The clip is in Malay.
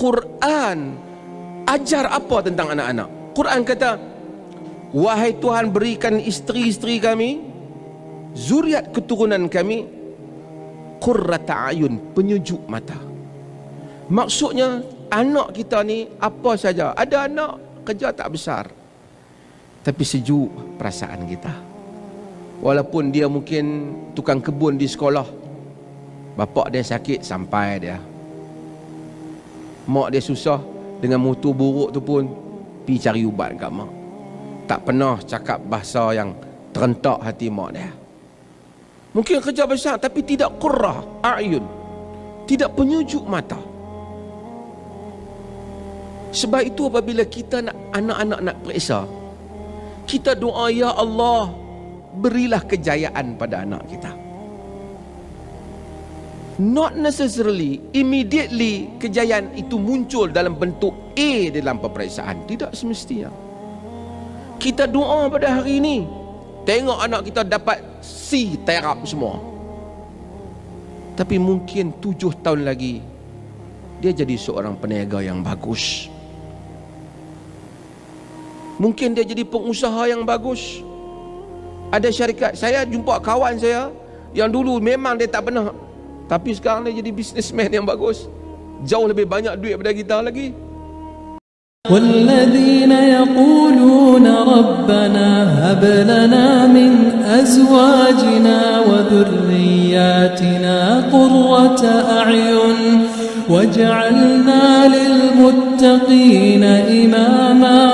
Quran ajar apa tentang anak-anak? Quran kata, wahai Tuhan, berikan isteri-isteri kami, zuriat keturunan kami, qurrata ayun, penyejuk mata. Maksudnya anak kita ni apa saja, ada anak kerja tak besar, tapi sejuk perasaan kita. Walaupun dia mungkin tukang kebun di sekolah, bapak dia sakit sampai dia, mak dia susah dengan motor buruk tu pun pergi cari ubat kat mak. Tak pernah cakap bahasa yang terentak hati mak dia. Mungkin kerja besar tapi tidak qurrah a'yun, tidak penyejuk mata. Sebab itu apabila kita nak anak-anak nak periksa, kita doa, ya Allah, berilah kejayaan pada anak kita. Not necessarily immediately kejayaan itu muncul dalam bentuk A dalam peperiksaan. Tidak semestinya. Kita doa pada hari ini, tengok anak kita dapat C terap semua, tapi mungkin 7 tahun lagi dia jadi seorang peniaga yang bagus. Mungkin dia jadi pengusaha yang bagus. Ada syarikat, saya jumpa kawan saya yang dulu memang dia tak pernah, tapi sekarang dia jadi businessman yang bagus, jauh lebih banyak duit daripada kita lagi. والذين يقولون ربنا هب لنا من أزواجنا وذرياتنا قرة أعين واجعلنا للمتقين إماما